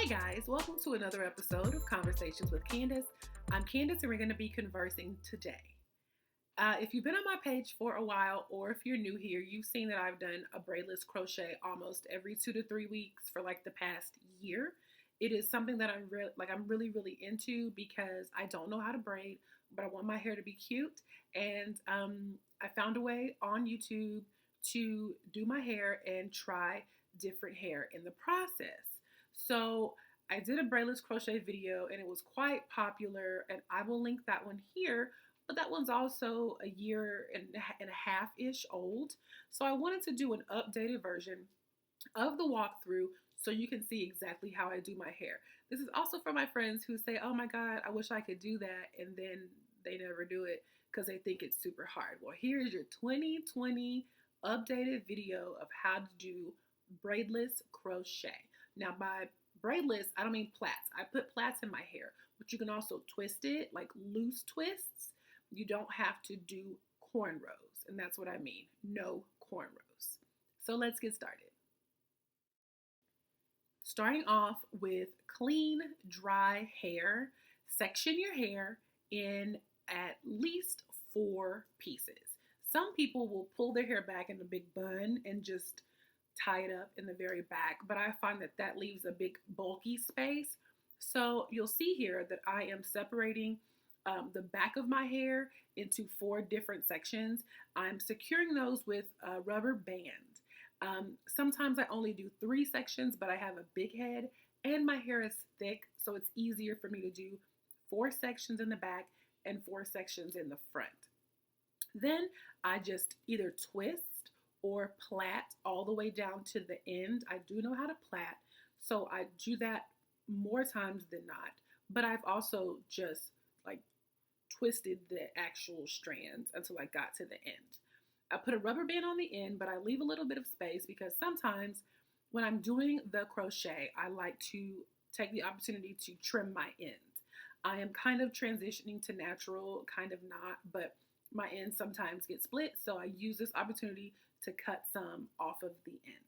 Hey guys, welcome to another episode of Conversations with Candace. I'm Candace and we're going to be conversing today. If you've been on my page for a while or if you're new here, you've seen that I've done a braidless crochet almost every 2 to 3 weeks for like the past year. It is something that I'm really into because I don't know how to braid, but I want my hair to be cute. And I found a way on YouTube to do my hair and try different hair in the process. So I did a braidless crochet video and it was quite popular, and I will link that one here. But that one's also a year and a half-ish old. So I wanted to do an updated version of the walkthrough so you can see exactly how I do my hair. This is also for my friends who say, oh my God, I wish I could do that, and then they never do it because they think it's super hard. Well, here's your 2020 updated video of how to do braidless crochet. Now, by braidless, I don't mean plaits. I put plaits in my hair, but you can also twist it, like loose twists. You don't have to do cornrows, and that's what I mean. No cornrows. So let's get started. Starting off with clean, dry hair, section your hair in at least 4 pieces. Some people will pull their hair back in a big bun and just tie it up in the very back, but I find that that leaves a big bulky space. So you'll see here that I am separating the back of my hair into 4 different sections. I'm securing those with a rubber band. Sometimes I only do 3 sections, but I have a big head and my hair is thick, so it's easier for me to do 4 sections in the back and 4 sections in the front. Then I just either twist or plait all the way down to the end. I do know how to plait, so I do that more times than not, but I've also just like twisted the actual strands until I got to the end. I put a rubber band on the end, but I leave a little bit of space because sometimes when I'm doing the crochet, I like to take the opportunity to trim my ends. I am kind of transitioning to natural, kind of not, but my ends sometimes get split, so I use this opportunity to cut some off of the ends.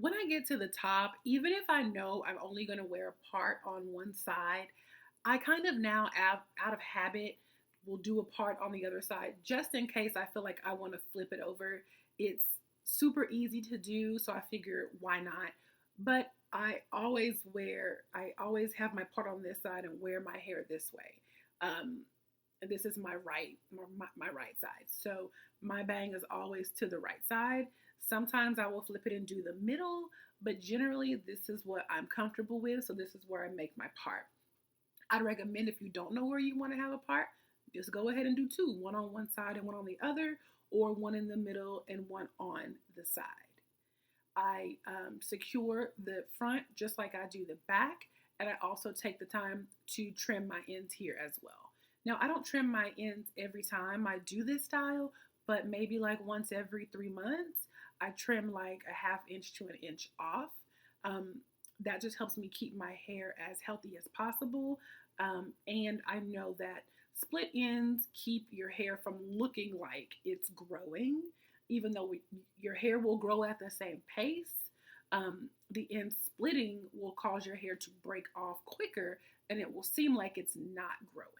When I get to the top, even if I know I'm only going to wear a part on one side, I kind of now, out of habit, will do a part on the other side just in case I feel like I want to flip it over. It's super easy to do, so I figure why not. But I always have my part on this side and wear my hair this way. And this is my right side. So my bang is always to the right side. Sometimes I will flip it and do the middle, but generally this is what I'm comfortable with. So this is where I make my part. I'd recommend, if you don't know where you want to have a part, just go ahead and do 2, one on one side and one on the other, or one in the middle and one on the side. I secure the front just like I do the back, and I also take the time to trim my ends here as well. Now, I don't trim my ends every time I do this style, but maybe like once every 3 months, I trim like a ½ inch to an inch off. That just helps me keep my hair as healthy as possible. And I know that split ends keep your hair from looking like it's growing, even though your hair will grow at the same pace. The end splitting will cause your hair to break off quicker and it will seem like it's not growing.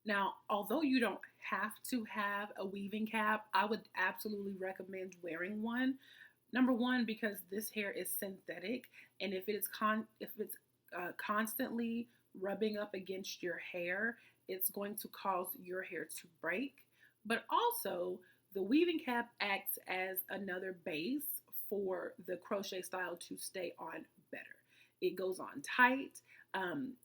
Now, although you don't have to have a weaving cap, I would absolutely recommend wearing one. Number one, because this hair is synthetic, and if it's constantly rubbing up against your hair, it's going to cause your hair to break. But also, the weaving cap acts as another base for the crochet style to stay on better. It goes on tight.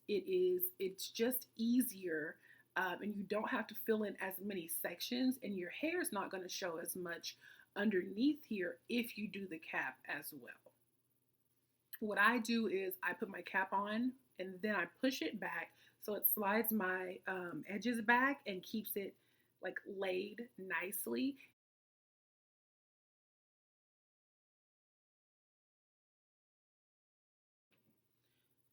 It's just easier, and you don't have to fill in as many sections, and your hair is not going to show as much underneath here if you do the cap as well. What I do is I put my cap on and then I push it back so it slides my edges back and keeps it like laid nicely.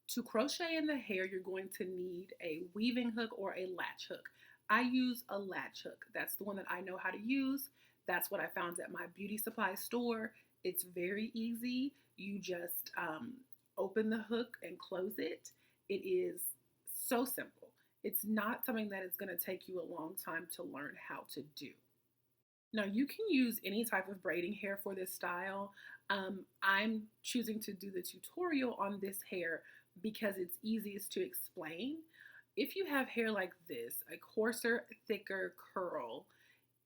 To crochet in the hair, you're going to need a weaving hook or a latch hook. I use a latch hook. That's the one that I know how to use. That's what I found at my beauty supply store. It's very easy. You just open the hook and close it. It is so simple. It's not something that is going to take you a long time to learn how to do. Now, you can use any type of braiding hair for this style. I'm choosing to do the tutorial on this hair because it's easiest to explain. If you have hair like this, a coarser, thicker curl,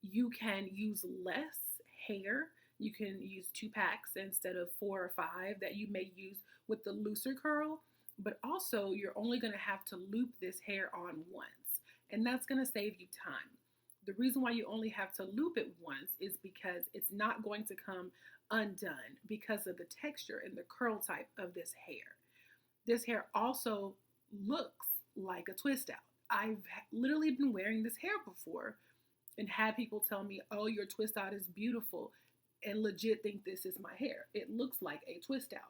you can use less hair. You can use 2 packs instead of 4 or 5 that you may use with the looser curl. But also, you're only going to have to loop this hair on once, and that's going to save you time. The reason why you only have to loop it once is because it's not going to come undone because of the texture and the curl type of this hair. This hair also looks like a twist out. I've literally been wearing this hair before and had people tell me, oh, your twist out is beautiful, and legit think this is my hair. It looks like a twist out.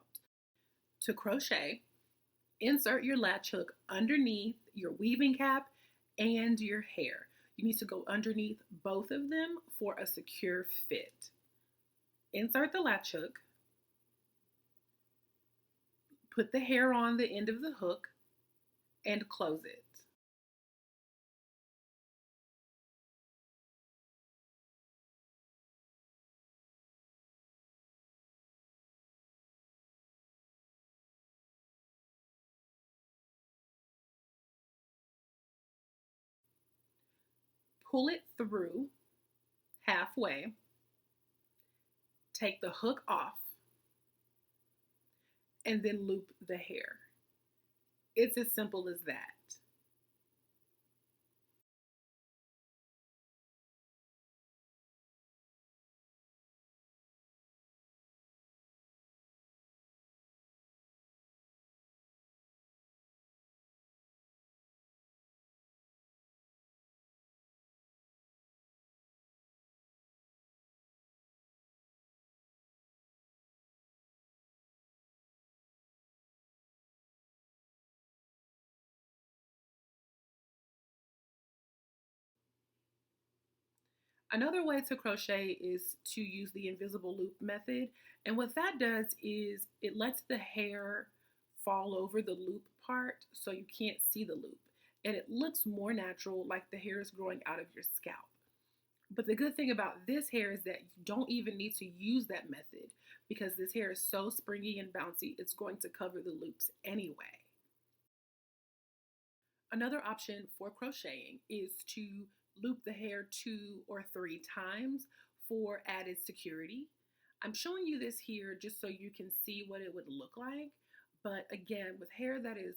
To crochet, insert your latch hook underneath your weaving cap and your hair. You need to go underneath both of them for a secure fit. Insert the latch hook, put the hair on the end of the hook, and close it. Pull it through halfway, take the hook off, and then loop the hair. It's as simple as that. Another way to crochet is to use the invisible loop method. And what that does is it lets the hair fall over the loop part so you can't see the loop. And it looks more natural, like the hair is growing out of your scalp. But the good thing about this hair is that you don't even need to use that method because this hair is so springy and bouncy, it's going to cover the loops anyway. Another option for crocheting is to loop the hair 2 or 3 times for added security. I'm showing you this here just so you can see what it would look like. But again, with hair that is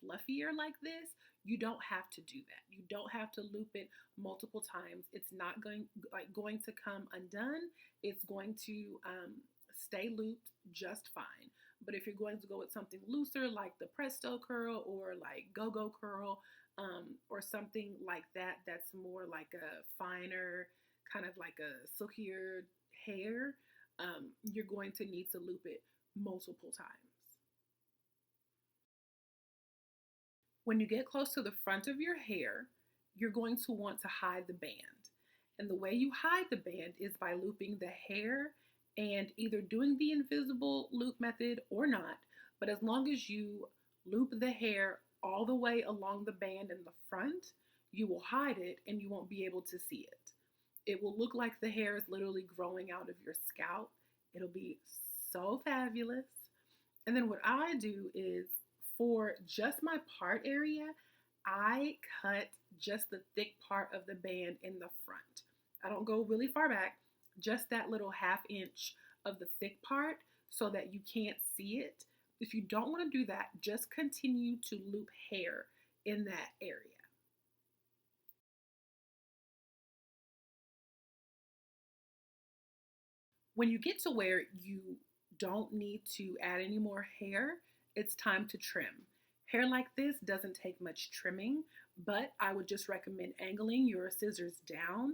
fluffier like this, you don't have to do that. You don't have to loop it multiple times. It's not going to come undone. It's going to stay looped just fine. But if you're going to go with something looser like the Presto curl or like Go-Go curl or something like that, that's more like a finer, kind of like a silkier hair, you're going to need to loop it multiple times. When you get close to the front of your hair, you're going to want to hide the band. And the way you hide the band is by looping the hair and either doing the invisible loop method or not. But as long as you loop the hair all the way along the band in the front, you will hide it and you won't be able to see it. It will look like the hair is literally growing out of your scalp. It'll be so fabulous. And then what I do is for just my part area, I cut just the thick part of the band in the front. I don't go really far back, just that little 1/2 inch of the thick part so that you can't see it. If you don't want to do that, just continue to loop hair in that area. When you get to where you don't need to add any more hair, it's time to trim. Hair like this doesn't take much trimming, but I would just recommend angling your scissors down,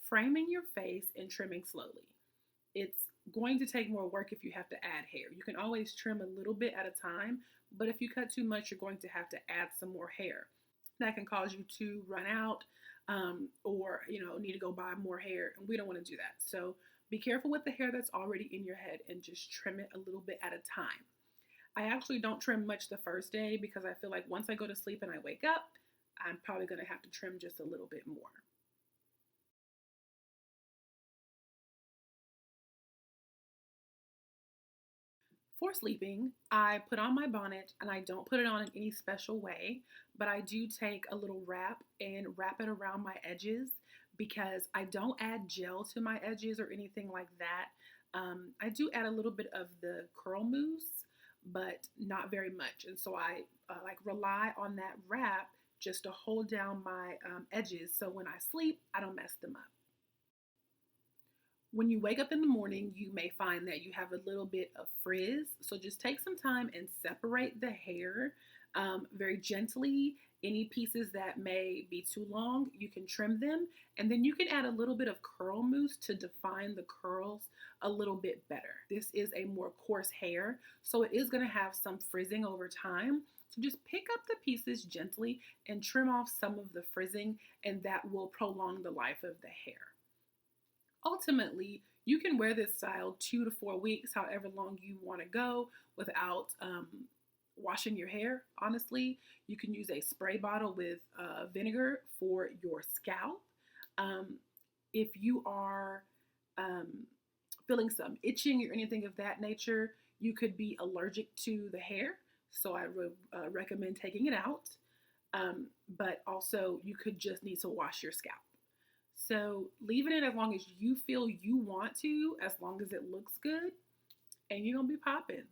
framing your face, and trimming slowly. It's going to take more work if you have to add hair. You can always trim a little bit at a time, but if you cut too much, you're going to have to add some more hair. That can cause you to run out, or need to go buy more hair, and we don't want to do that. So be careful with the hair that's already in your head and just trim it a little bit at a time. I actually don't trim much the first day because I feel like once I go to sleep and I wake up, I'm probably going to have to trim just a little bit more. For sleeping, I put on my bonnet and I don't put it on in any special way, but I do take a little wrap and wrap it around my edges because I don't add gel to my edges or anything like that. I do add a little bit of the curl mousse, but not very much. And so I like rely on that wrap just to hold down my edges so when I sleep, I don't mess them up. When you wake up in the morning, you may find that you have a little bit of frizz. So just take some time and separate the hair very gently. Any pieces that may be too long, you can trim them. And then you can add a little bit of curl mousse to define the curls a little bit better. This is a more coarse hair, so it is going to have some frizzing over time. So just pick up the pieces gently and trim off some of the frizzing, and that will prolong the life of the hair. Ultimately, you can wear this style 2 to 4 weeks, however long you want to go, without washing your hair. Honestly, you can use a spray bottle with vinegar for your scalp. Um, if you are um, feeling some itching or anything of that nature, you could be allergic to the hair. So I would recommend taking it out. But also, you could just need to wash your scalp. So leaving it as long as you feel you want to, as long as it looks good, and you're gonna be popping.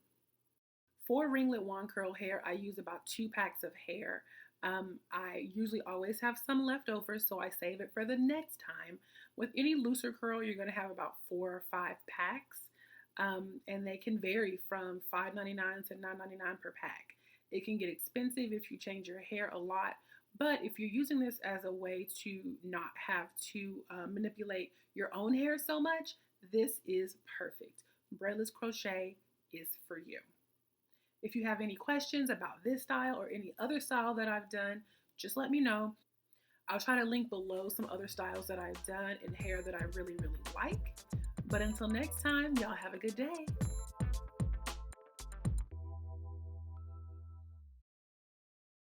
For ringlet wand curl hair, I use about 2 packs of hair. I usually always have some left over, so I save it for the next time. With any looser curl, you're gonna have about 4 or 5 packs, and they can vary from $5.99 to $9.99 per pack. It can get expensive if you change your hair a lot, but if you're using this as a way to not have to manipulate your own hair so much, this is perfect. Braidless crochet is for you. If you have any questions about this style or any other style that I've done, just let me know. I'll try to link below some other styles that I've done in hair that I really, really like. But until next time, y'all have a good day.